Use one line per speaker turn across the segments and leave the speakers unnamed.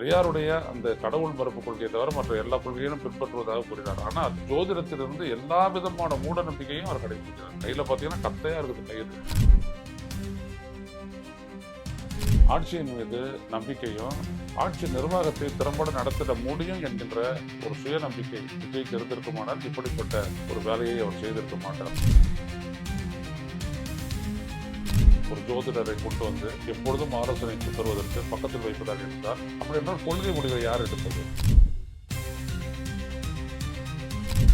பெரியாருடைய அந்த கடவுள் மறுப்பு கொள்கையை தவிர மற்ற எல்லா கொள்கையும் பின்பற்றுவதாக கூறினார். ஆனால் ஜோதிடத்திலிருந்து எல்லா விதமான மூட நம்பிக்கையும் அவர் கடைபிடிக்கிறார். கையில பாத்தீங்கன்னா கத்தையா இருக்குது கையில். ஆட்சியின் மீது நம்பிக்கையும் ஆட்சி நிர்வாகத்தை திறம்பட நடத்திட முடியும் என்கின்ற ஒரு சுய நம்பிக்கை விஜய்க்கு இருந்திருக்குமானால் இப்படிப்பட்ட ஒரு வேலையை அவர் செய்திருக்க மாட்டார். ஒரு ஜோதிடரை கொண்டு வந்து எப்பொழுதும் ஆலோசனை தருவதற்கு பக்கத்தில் வைப்பதாக இருந்தால் அப்படி என்றால் கொள்கை முடிவை யார் எடுப்பது?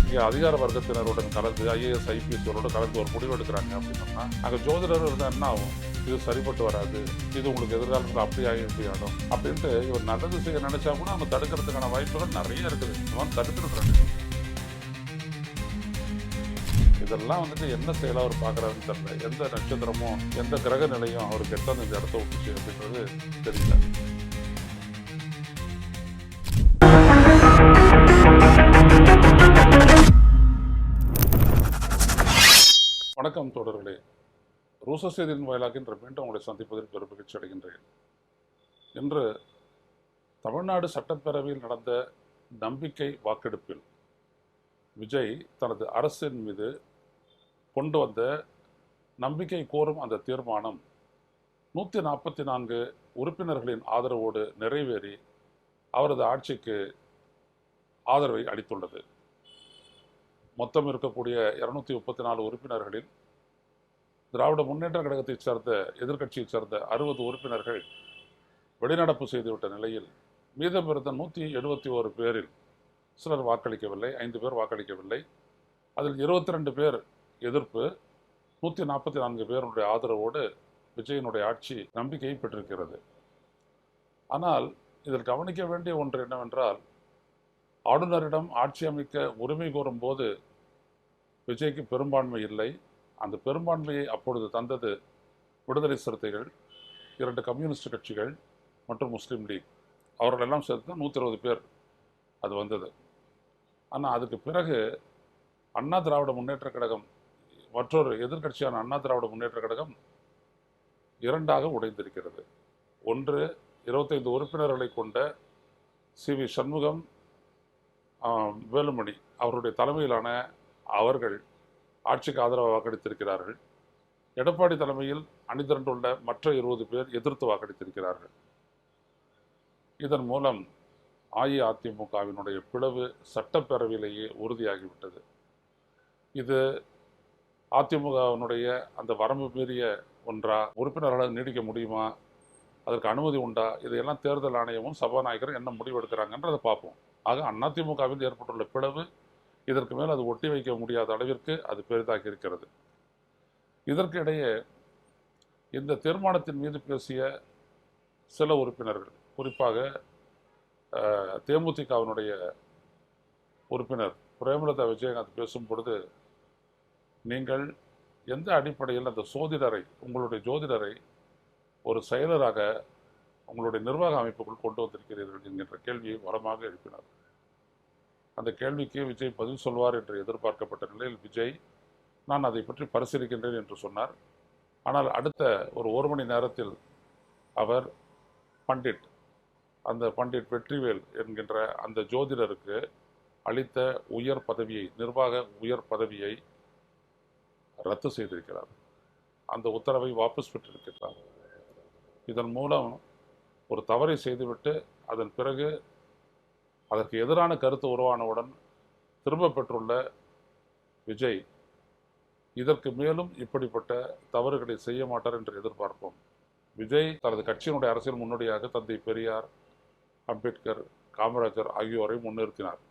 இங்கே அதிகார வர்க்கத்தினருடன் கலந்து ஐஏஎஸ் ஐபிஎஸ்களோட கலந்து ஒரு முடிவு எடுக்கிறாங்க அப்படின்னா அங்கே ஜோதிடர் இருந்தால் என்ன ஆகும்? இது சரிப்பட்டு வராது, இது உங்களுக்கு எதிர்காலத்தில் அப்படி ஆகிடும் அப்படின்ட்டு இவர் நல்லது செய்ய நினைச்சா கூட அவங்க தடுக்கிறதுக்கான வாய்ப்புகள் நிறைய இருக்குது. அவன் தடுத்துருக்குறாங்க. இதெல்லாம் வந்துட்டு என்ன செயலாக அவர் பார்க்குறாருன்னு தெரியல. எந்த நட்சத்திரமோ எந்த கிரக நிலையும் அவருக்கு எட்டாவது இந்த இடத்த விட்டுச்சு அப்படின்றது தெரியல. வணக்கம் தோழர்களே, ரூச செய்தியின் வாயிலாக இன்று மீண்டும் உங்களை சந்திப்பதில் பெரும் மகிழ்ச்சி அடைகின்றேன். இன்று தமிழ்நாடு சட்டப்பேரவையில் நடந்த நம்பிக்கை வாக்கெடுப்பில் விஜய் தனது அரசின் மீது கொண்டு வந்த நம்பிக்கை கோரும் அந்த தீர்மானம் 144 உறுப்பினர்களின் ஆதரவோடு நிறைவேறி அவரது ஆட்சிக்கு ஆதரவை அளித்துள்ளது. மொத்தம் இருக்கக்கூடிய 234 உறுப்பினர்களில் திராவிட முன்னேற்ற கழகத்தைச் சேர்ந்த எதிர்க்கட்சியைச் சேர்ந்த 60 உறுப்பினர்கள் வெளிநடப்பு செய்துவிட்ட நிலையில் மீதம் இருந்த 171 பேரில் சிலர் வாக்களிக்கவில்லை, 5 பேர் வாக்களிக்கவில்லை. அதில் 22 பேர் எதிர்ப்பு, 144 பேருடைய ஆதரவோடு விஜயனுடைய ஆட்சி நம்பிக்கையை பெற்றிருக்கிறது. ஆனால் இதில் கவனிக்க வேண்டிய ஒன்று என்னவென்றால், ஆளுநரிடம் ஆட்சி அமைக்க உரிமை கோரும் போது விஜய்க்கு பெரும்பான்மை இல்லை. அந்த பெரும்பான்மையை அப்பொழுது தந்தது விடுதலை சிறுத்தைகள், 2 கம்யூனிஸ்ட் கட்சிகள் மற்றும் முஸ்லீம் லீக். அவர்களெல்லாம் சேர்த்து 120 பேர் அது வந்தது. ஆனால் அதுக்கு பிறகு அண்ணா திராவிட முன்னேற்ற கழகம், மற்றொரு எதிர்க்கட்சியான அண்ணா திராவிட முன்னேற்ற கழகம் 2ஆக உடைந்திருக்கிறது. ஒன்று 25 உறுப்பினர்களை கொண்ட சி.வி. சண்முகம், வேலுமணி அவருடைய தலைமையிலான அவர்கள் ஆட்சிக்கு ஆதரவாக வாக்களித்திருக்கிறார்கள். எடப்பாடி தலைமையில் அணிதிரண்டுள்ள மற்ற 20 பேர் எதிர்த்து வாக்களித்திருக்கிறார்கள். இதன் மூலம் அஇஅதிமுகவினுடைய பிளவு சட்டப்பேரவையிலேயே உறுதியாகிவிட்டது. இது அதிமுகவினுடைய அந்த வரம்பு மீறிய ஒன்றா? உறுப்பினர்களால் நீடிக்க முடியுமா? அதற்கு அனுமதி உண்டா? இதையெல்லாம் தேர்தல் ஆணையமும் சபாநாயகரும் என்ன முடிவெடுக்கிறாங்கன்றதை பார்ப்போம். ஆக அதிமுகவில் ஏற்பட்டுள்ள பிளவு இதற்கு மேல் அது ஒட்டி வைக்க முடியாத அளவிற்கு அது பெரிதாகி இருக்கிறது. இதற்கிடையே இந்த தீர்மானத்தின் மீது பேசிய சில உறுப்பினர்கள், குறிப்பாக தேமுதிகவினுடைய உறுப்பினர் பிரேமலதா விஜயகாந்த் பேசும் பொழுது, நீங்கள் எந்த அடிப்படையில் அந்த உங்களுடைய ஜோதிடரை ஒரு செயலராக உங்களுடைய நிர்வாக அமைப்புக்குள் கொண்டு வந்திருக்கிறீர்கள் என்கின்ற கேள்வியை வரமாக எழுப்பினார். அந்த கேள்விக்கு விஜய் பதில் சொல்வார் என்று எதிர்பார்க்கப்பட்ட நிலையில் விஜய், நான் அதை பற்றி பரிசீலிக்கின்றேன் என்று சொன்னார். ஆனால் அடுத்த ஒரு மணி நேரத்தில் அவர் பண்டிட் வெற்றிவேல் என்கின்ற அந்த ஜோதிடருக்கு அளித்த உயர் பதவியை, நிர்வாக உயர் பதவியை ரத்து செய்திருக்கிறார். அந்த உத்தரவை வாபஸ் பெற்றிருக்கிறார். இதன் மூலம் ஒரு தவறை செய்துவிட்டு அதன் பிறகு அதற்கு எதிரான கருத்து உருவானவுடன் திரும்ப பெற்றுள்ள விஜய் இதற்கு மேலும் இப்படிப்பட்ட தவறுகளை செய்ய மாட்டார் என்று எதிர்பார்ப்போம். விஜய் தனது கட்சியினுடைய அரசியல் முன்னோடியாக தந்தை பெரியார், அம்பேத்கர், காமராஜர் ஆகியோரை முன்னிறுத்தினார்.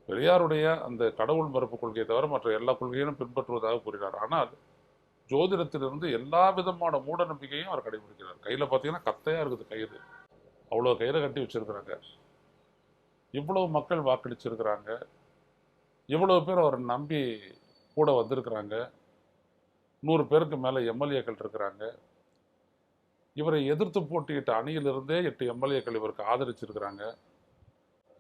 பெரியாருடைய அந்த கடவுள் மறுப்பு கொள்கையை தவிர மற்ற எல்லா கொள்கையும் பின்பற்றுவதாக கூறினார். ஆனால் ஜோதிடத்திலிருந்து எல்லா விதமான மூட நம்பிக்கையும் அவர் கடைபிடிக்கிறார். கையில் பார்த்தீங்கன்னா கத்தையா இருக்குது கயிறு, அவ்வளோ கயிறை கட்டி வச்சிருக்கிறாங்க. இவ்வளவு மக்கள் வாக்களிச்சிருக்கிறாங்க, இவ்வளவு பேர் அவரை நம்பி கூட வந்திருக்கிறாங்க. 100 பேருக்கு மேலே எம்எல்ஏக்கள் இருக்கிறாங்க. இவரை எதிர்த்து போட்டியிட்ட அணியிலிருந்தே 8 எம்எல்ஏக்கள் இவருக்கு ஆதரிச்சிருக்கிறாங்க.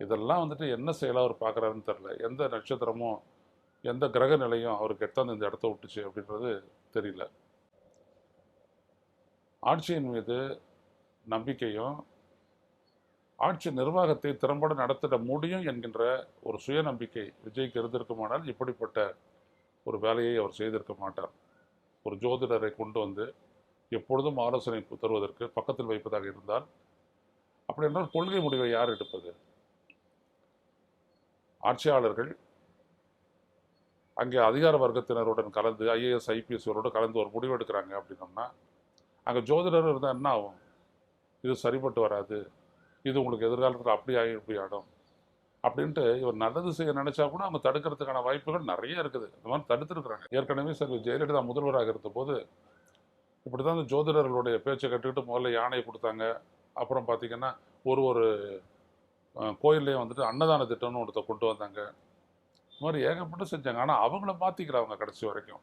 இதெல்லாம் வந்துட்டு என்ன செயலாக அவர் பார்க்குறாருன்னு தெரில. எந்த நட்சத்திரமோ எந்த கிரக நிலையும் அவருக்கு எட்டாந்து இந்த இடத்த விட்டுச்சு அப்படின்றது தெரியல. ஆட்சியின் மீது நம்பிக்கையும் ஆட்சி நிர்வாகத்தை திறம்பட நடத்திட முடியும் என்கின்ற ஒரு சுயநம்பிக்கை விஜய்க்கு இருந்திருக்குமானால் இப்படிப்பட்ட ஒரு வேலையை அவர் செய்திருக்க மாட்டார். ஒரு ஜோதிடரை கொண்டு வந்து எப்பொழுதும் ஆலோசனை தருவதற்கு பக்கத்தில் வைப்பதாக இருந்தால், அப்படி என்றால் கொள்கை முடிவை யார் எடுப்பது? ஆட்சியாளர்கள் அங்கே அதிகார வர்க்கத்தினருடன் கலந்து IAS IPS கலந்து ஒரு முடிவு எடுக்கிறாங்க அப்படின்னோம்னா, அங்கே ஜோதிடர் இருந்தால் என்ன ஆகும்? இது சரிப்பட்டு வராது, இது உங்களுக்கு எதிர்காலத்தில் அப்படி ஆகி இப்படி ஆடும் அப்படின்ட்டு இவர் நல்லது செய்ய நினைச்சா கூட அவங்க தடுக்கிறதுக்கான வாய்ப்புகள் நிறைய இருக்குது. இந்த மாதிரி தடுத்துருக்குறாங்க. ஏற்கனவே சரி ஜெயலலிதா முதல்வராக இருந்த போது இப்படி தான் இந்த ஜோதிடர்களுடைய பேச்சை கட்டுக்கிட்டு முதல்ல யானையை கொடுத்தாங்க. அப்புறம் பார்த்தீங்கன்னா ஒரு கோயில்லையும் வந்துட்டு அன்னதான திட்டம்னு ஒருத்த கொண்டு வந்தாங்க. இந்த மாதிரி ஏகப்பட்டு செஞ்சாங்க. ஆனால் அவங்கள மாற்றிக்கிறாங்க. கடைசி வரைக்கும்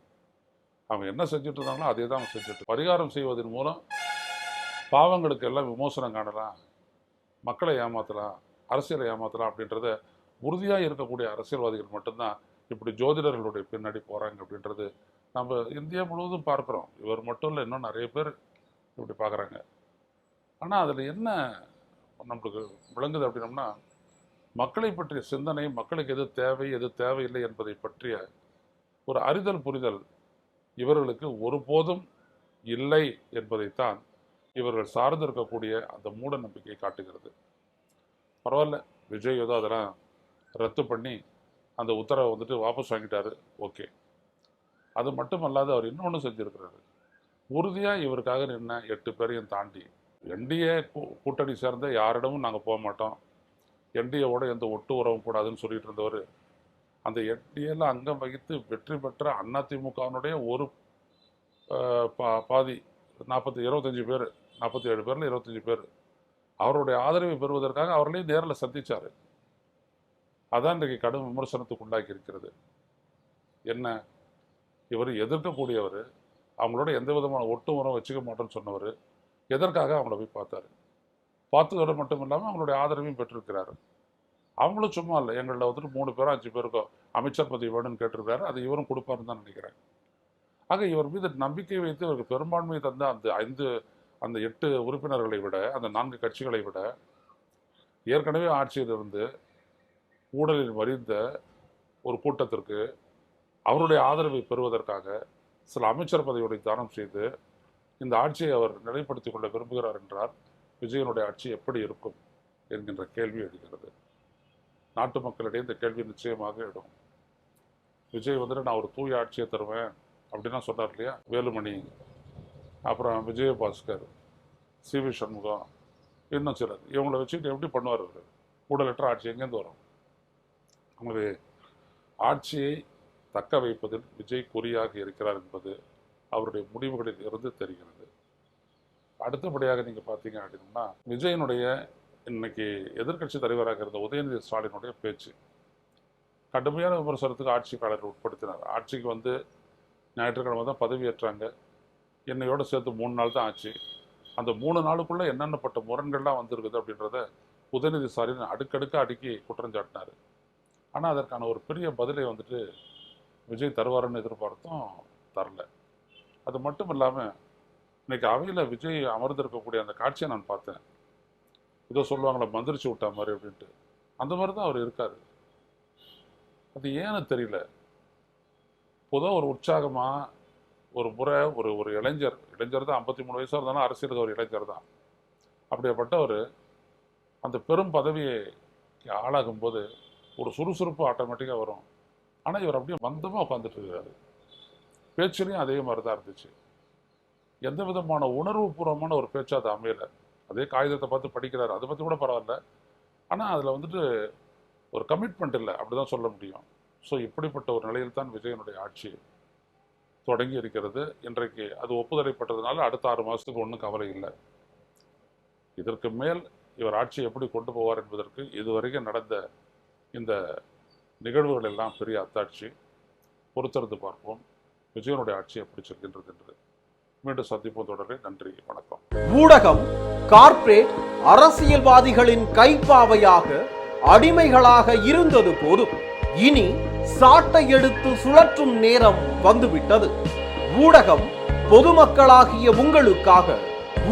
அவங்க என்ன செஞ்சுட்டு இருந்தாங்களோ அதே தான் அவங்க செஞ்சுட்டு, பரிகாரம் செய்வதன் மூலம் பாவங்களுக்கு எல்லாம் விமோசனம் காணலாம், மக்களை ஏமாற்றலாம், அரசியலை ஏமாற்றலாம் அப்படின்றத உறுதியாக இருக்கக்கூடிய அரசியல்வாதிகள் மட்டும்தான் இப்படி ஜோதிடர்களுடைய பின்னாடி போகிறாங்க அப்படின்றது நம்ம இந்தியா முழுவதும் பார்க்குறோம். இவர் மட்டும் இல்லை, இன்னும் நிறைய பேர் இப்படி பார்க்குறாங்க. ஆனால் அதில் என்ன நம்மளுக்கு விளங்குது அப்படின்னோம்னா, மக்களை பற்றிய சிந்தனை, மக்களுக்கு எது தேவை எது தேவையில்லை என்பதை பற்றிய ஒரு அறிதல் புரிதல் இவர்களுக்கு ஒருபோதும் இல்லை என்பதைத்தான் இவர்கள் சார்ந்திருக்கக்கூடிய அந்த மூட நம்பிக்கை காட்டுகிறது. பரவாயில்ல, விஜய் ஏதோ அதெல்லாம் ரத்து பண்ணி அந்த உத்தரவை வந்துட்டு வாபஸ் வாங்கிட்டாரு, ஓகே. அது மட்டும் அல்லாது அவர் இன்னொன்று செஞ்சுருக்கிறாரு. உறுதியாக இவருக்காக நின்ன 8 பேரையும் தாண்டி என்டிஏ கூட்டணி சேர்ந்த யாரிடமும் நாங்கள் போக மாட்டோம், என்டிஏவோட எந்த ஒட்டு உறவும் கூடாதுன்னு சொல்லிட்டு இருந்தவர் அந்த என்டிஏல அங்கம் வகித்து வெற்றி பெற்ற அதிமுகவினுடைய ஒரு பாதி 25 பேர், 47 பேரில் 25 பேர் அவருடைய ஆதரவை பெறுவதற்காக அவர்களையும் நேரில் சந்திச்சார். அதான் இன்றைக்கு கடும் விமர்சனத்துக்கு உண்டாக்கி இருக்கிறது. என்ன, இவர் எதிர்க்கக்கூடியவர், அவங்களோட எந்த விதமான ஒட்டு உறவும் வச்சுக்க மாட்டோன்னு சொன்னவர் எதற்காக அவங்கள போய் பார்த்தாரு. பார்த்ததோடு மட்டும் இல்லாமல் அவங்களுடைய ஆதரவையும் பெற்றிருக்கிறாரு. அவங்களும் சும்மா இல்லை, எங்களில் வந்துட்டு 3 பேரோ 5 பேருக்கோ அமைச்சர் பதவி வேணும்னு கேட்டிருக்காரு. அது இவரும் கொடுப்பாருன்னு தான் நினைக்கிறேன். ஆக இவர் மீது நம்பிக்கை வைத்து இவருக்கு பெரும்பான்மை தந்த அந்த 8 உறுப்பினர்களை விட, அந்த 4 கட்சிகளை விட, ஏற்கனவே ஆட்சியில் இருந்து ஊழலில் மறிந்த ஒரு கூட்டத்திற்கு அவருடைய ஆதரவை பெறுவதற்காக சில அமைச்சர் பதவியுடைய தானம் செய்து இந்த ஆட்சியை அவர் நிலைப்படுத்திக் கொள்ள விரும்புகிறார் என்றால் விஜயனுடைய ஆட்சி எப்படி இருக்கும் என்கின்ற கேள்வி எழுகிறது. நாட்டு மக்களிடையே இந்த கேள்வி நிச்சயமாக இடும். விஜய் வந்துட்டு நான் ஒரு தூய ஆட்சியை தருவேன் அப்படின்னா சொன்னார் இல்லையா, வேலுமணி, அப்புறம் விஜயபாஸ்கர், CV சண்முகம், இன்னும் சிலர், இவங்களை வச்சுக்கிட்டு எப்படி பண்ணுவார் அவர்? ஊழலற்ற ஆட்சி எங்கேருந்து வரும்? எனவே ஆட்சியை தக்க வைப்பதில் விஜய் குறியாக இருக்கிறார் என்பது அவருடைய முடிவுகளில் இருந்து தெரிகிறது. அடுத்தபடியாக நீங்கள் பார்த்தீங்க அப்படின்னா, விஜயனுடைய இன்னைக்கு எதிர்க்கட்சி தலைவராக இருந்த உதயநிதி ஸ்டாலினுடைய பேச்சு கடுமையான விமர்சனத்துக்கு ஆட்சியாளர் உட்படுத்தினார். ஆட்சிக்கு வந்து ஞாயிற்றுக்கிழமை தான் பதவியேற்றாங்க. என்னையோடு சேர்த்து 3 நாள் தான் ஆச்சு. அந்த 3 நாளுக்குள்ளே என்னென்னப்பட்ட முரண்கள்லாம் வந்திருக்குது அப்படின்றத உதயநிதி ஸ்டாலின் அடுக்கி குற்றம் சாட்டினார். ஆனால் அதற்கான ஒரு பெரிய பதிலை வந்துட்டு விஜய் தருவாருன்னு எதிர்பார்த்தும் தரல. அது மட்டும் இல்லாமல் இன்னைக்கு அவையில் விஜய் அமர்ந்திருக்கக்கூடிய அந்த காட்சியை நான் பார்த்தேன். ஏதோ சொல்லுவாங்களே மந்திரிச்சு விட்டா மாதிரி அப்படின்ட்டு, அந்த மாதிரி தான் அவர் இருக்கார். அது ஏன்னு தெரியல. பொதுவாக ஒரு உற்சாகமாக ஒரு முறை ஒரு இளைஞர் தான், 53 வயசாக இருந்தாலும் அரசியலுக்கு ஒரு இளைஞர் தான். அப்படியேப்பட்டவர் அந்த பெரும் பதவியை ஆளாகும்போது ஒரு சுறுசுறுப்பு ஆட்டோமேட்டிக்காக வரும். ஆனால் இவர் அப்படியே மந்தமாக உட்காந்துட்டு இருக்காரு. பேச்சுலையும் அதே மாதிரி தான் இருந்துச்சு. எந்த விதமான உணர்வு பூர்வமான ஒரு பேச்சு அது அமையலை. அதே காகிதத்தை பார்த்து படிக்கிறாரு, அதை பற்றி கூட பரவாயில்ல. ஆனால் அதில் வந்துட்டு ஒரு கமிட்மெண்ட் இல்லை, அப்படி தான் சொல்ல முடியும். ஸோ இப்படிப்பட்ட ஒரு நிலையில் தான் விஜயனுடைய ஆட்சி தொடங்கி இருக்கிறது. இன்றைக்கு அது ஒப்புதலைப்பட்டதுனால அடுத்த 6 மாதத்துக்கு ஒன்றும் கவலை இல்லை. இதற்கு மேல் இவர் ஆட்சியை எப்படி கொண்டு போவார் என்பதற்கு இதுவரைக்கும் நடந்த இந்த நிகழ்வுகள் எல்லாம் பெரிய அத்தாட்சி. பொறுத்திருந்து பார்ப்போம் விஜயனுடைய ஆட்சி எப்படி செல்கின்றது என்று. மீண்டும் சந்திப்போம் தொடரே. நன்றி, வணக்கம்.
ஊடகம் கார்ப்பரேட் அரசியல்வாதிகளின் கைப்பாவையாக அடிமைகளாக இருந்தது போதும். இனி சாட்டை எடுத்து சுழற்றும் நேரம் வந்துவிட்டது. ஊடகம் பொதுமக்களாகிய உங்களுக்காக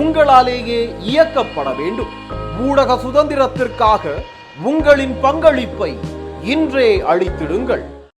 உங்களாலேயே இயக்கப்பட வேண்டும். ஊடக சுதந்திரத்திற்காக உங்களின் பங்களிப்பை இன்றே அளித்திடுங்கள்.